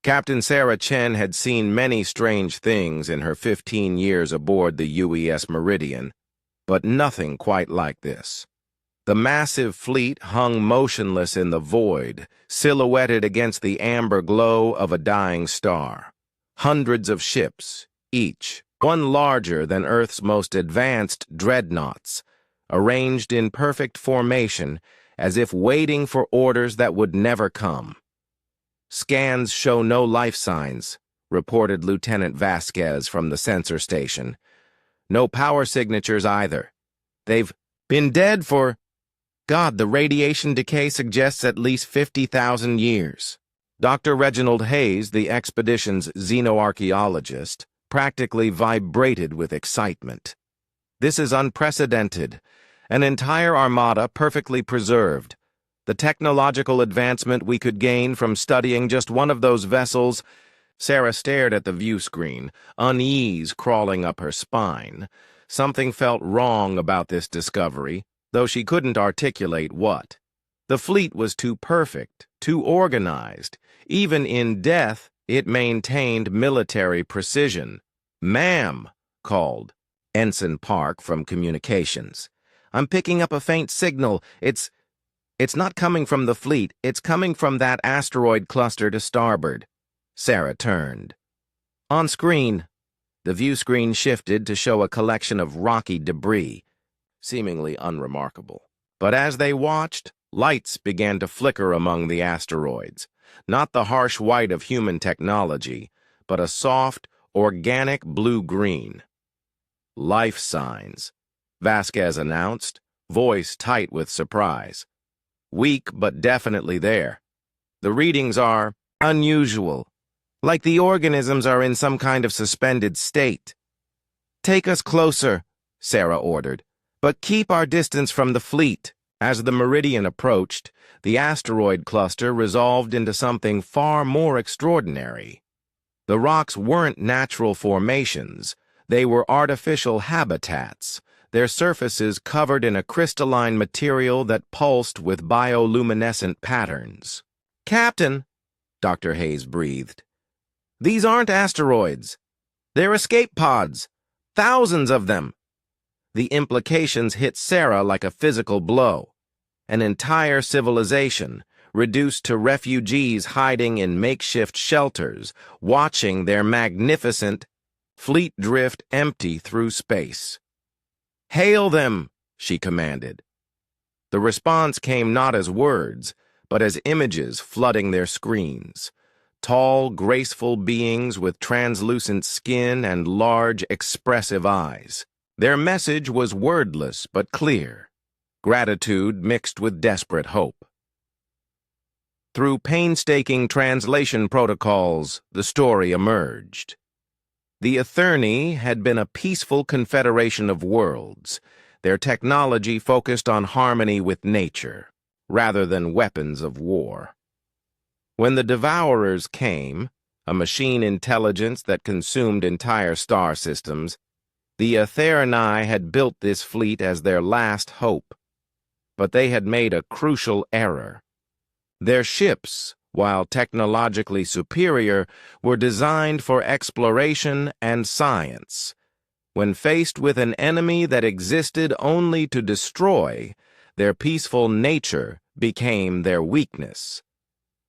Captain Sarah Chen had seen many strange things in her 15 years aboard the UES Meridian, but nothing quite like this. The massive fleet hung motionless in the void, silhouetted against the amber glow of a dying star. Hundreds of ships, each one larger than Earth's most advanced dreadnoughts, arranged in perfect formation as if waiting for orders that would never come. "Scans show no life signs," reported Lieutenant Vasquez from the sensor station. "No power signatures either. They've been dead for... God, the radiation decay suggests at least 50,000 years." Dr. Reginald Hayes, the expedition's xenoarchaeologist, practically vibrated with excitement. "This is unprecedented. An entire armada perfectly preserved. The technological advancement we could gain from studying just one of those vessels..." Sarah stared at the view screen, unease crawling up her spine. Something felt wrong about this discovery, though she couldn't articulate what. The fleet was too perfect, too organized. Even in death, it maintained military precision. "Ma'am," called Ensign Park from communications. "I'm picking up a faint signal. It's not coming from the fleet. It's coming from that asteroid cluster to starboard." Sarah turned. On screen, the view screen shifted to show a collection of rocky debris, seemingly unremarkable. But as they watched, lights began to flicker among the asteroids. Not the harsh white of human technology, but a soft, organic blue-green. "Life signs," Vasquez announced, voice tight with surprise. "Weak, but definitely there. The readings are unusual, like the organisms are in some kind of suspended state." "Take us closer," Sarah ordered, "but keep our distance from the fleet." As the Meridian approached, the asteroid cluster resolved into something far more extraordinary. The rocks weren't natural formations. They were artificial habitats, their surfaces covered in a crystalline material that pulsed with bioluminescent patterns. "Captain," Dr. Hayes breathed, "these aren't asteroids. They're escape pods. Thousands of them." The implications hit Sarah like a physical blow. An entire civilization, reduced to refugees hiding in makeshift shelters, watching their magnificent fleet drift empty through space. "Hail them," she commanded. The response came not as words, but as images flooding their screens. Tall, graceful beings with translucent skin and large, expressive eyes. Their message was wordless but clear. Gratitude mixed with desperate hope. Through painstaking translation protocols, the story emerged. The Etherni had been a peaceful confederation of worlds, their technology focused on harmony with nature, rather than weapons of war. When the Devourers came, a machine intelligence that consumed entire star systems, the Etherni had built this fleet as their last hope. But they had made a crucial error. Their ships, while technologically superior, were designed for exploration and science. When faced with an enemy that existed only to destroy, their peaceful nature became their weakness.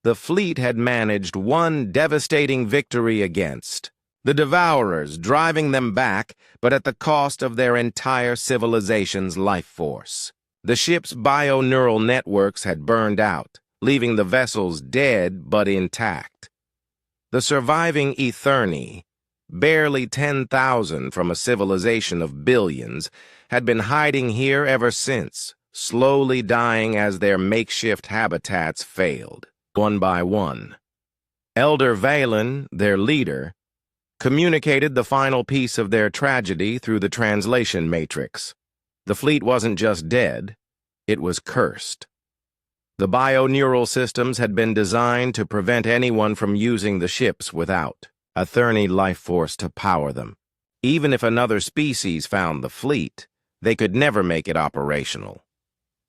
The fleet had managed one devastating victory against the Devourers, driving them back, but at the cost of their entire civilization's life force. The ship's bio-neural networks had burned out, leaving the vessels dead but intact. The surviving Etherni, barely 10,000 from a civilization of billions, had been hiding here ever since, slowly dying as their makeshift habitats failed, one by one. Elder Valen, their leader, communicated the final piece of their tragedy through the translation matrix. The fleet wasn't just dead, it was cursed. The bio-neural systems had been designed to prevent anyone from using the ships without Etherni life force to power them. Even if another species found the fleet, they could never make it operational.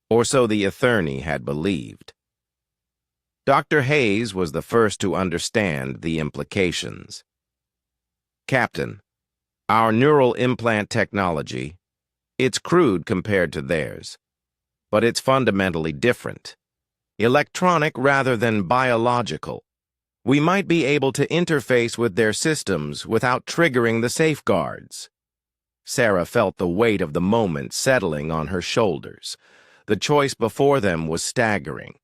Or so the Etherni had believed. Dr. Hayes was the first to understand the implications. Captain, our neural implant technology, it's crude compared to theirs, but it's fundamentally different. Electronic rather than biological. We might be able to interface with their systems without triggering the safeguards. Sarah felt the weight of the moment settling on her shoulders. The choice before them was staggering.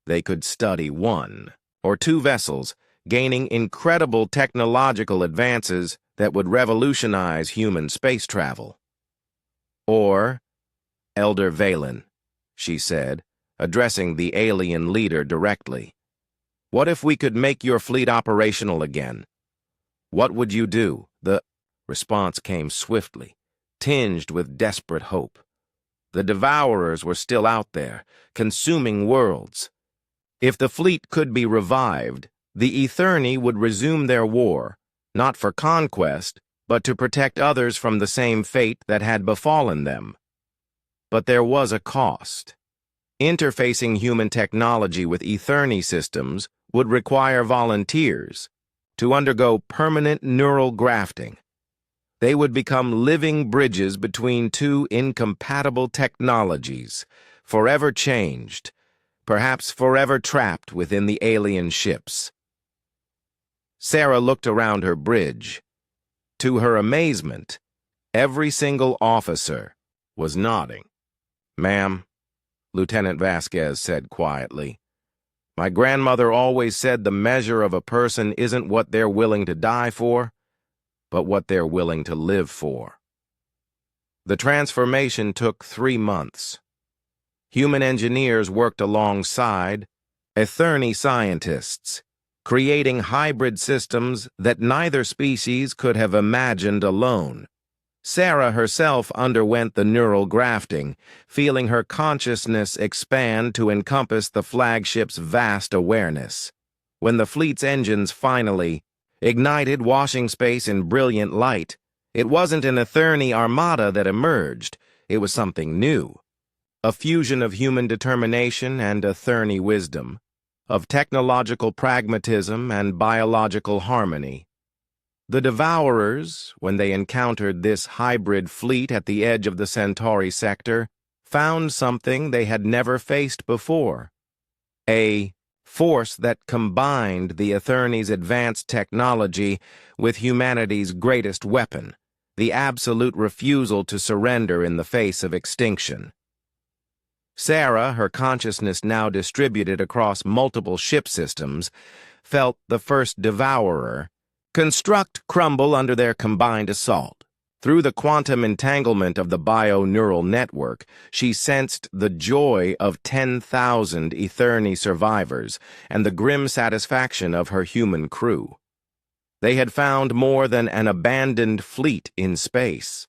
They could study one or two vessels, gaining incredible technological advances that would revolutionize human space travel. Or, Elder Valen, she said, addressing the alien leader directly. What if we could make your fleet operational again? What would you do? The response came swiftly, tinged with desperate hope. The Devourers were still out there, consuming worlds. If the fleet could be revived, the Eterni would resume their war, not for conquest, but to protect others from the same fate that had befallen them. But there was a cost. Interfacing human technology with Eterni systems would require volunteers to undergo permanent neural grafting. They would become living bridges between two incompatible technologies, forever changed, perhaps forever trapped within the alien ships. Sarah looked around her bridge. To her amazement, every single officer was nodding. "Ma'am," Lieutenant Vasquez said quietly, "my grandmother always said the measure of a person isn't what they're willing to die for, but what they're willing to live for." The transformation took 3 months. Human engineers worked alongside Eterni scientists, creating hybrid systems that neither species could have imagined alone. Sarah herself underwent the neural grafting, feeling her consciousness expand to encompass the flagship's vast awareness. When the fleet's engines finally ignited, washing space in brilliant light, it wasn't an Eterni armada that emerged, it was something new. A fusion of human determination and Eterni wisdom, of technological pragmatism and biological harmony. The Devourers, when they encountered this hybrid fleet at the edge of the Centauri sector, found something they had never faced before. A force that combined the Eterni's advanced technology with humanity's greatest weapon, the absolute refusal to surrender in the face of extinction. Sarah, her consciousness now distributed across multiple ship systems, felt the first Devourer construct crumble under their combined assault. Through the quantum entanglement of the bio-neural network, she sensed the joy of 10,000 Eterni survivors and the grim satisfaction of her human crew. They had found more than an abandoned fleet in space.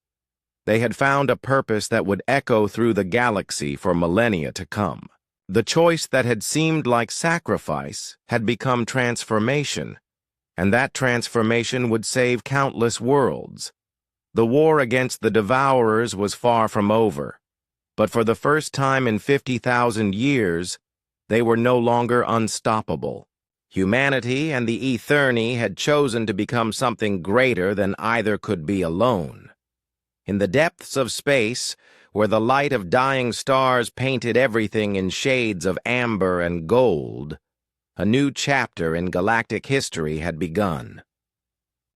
They had found a purpose that would echo through the galaxy for millennia to come. The choice that had seemed like sacrifice had become transformation, and that transformation would save countless worlds. The war against the Devourers was far from over, but for the first time in 50,000 years, they were no longer unstoppable. Humanity and the Eterni had chosen to become something greater than either could be alone. In the depths of space, where the light of dying stars painted everything in shades of amber and gold, a new chapter in galactic history had begun.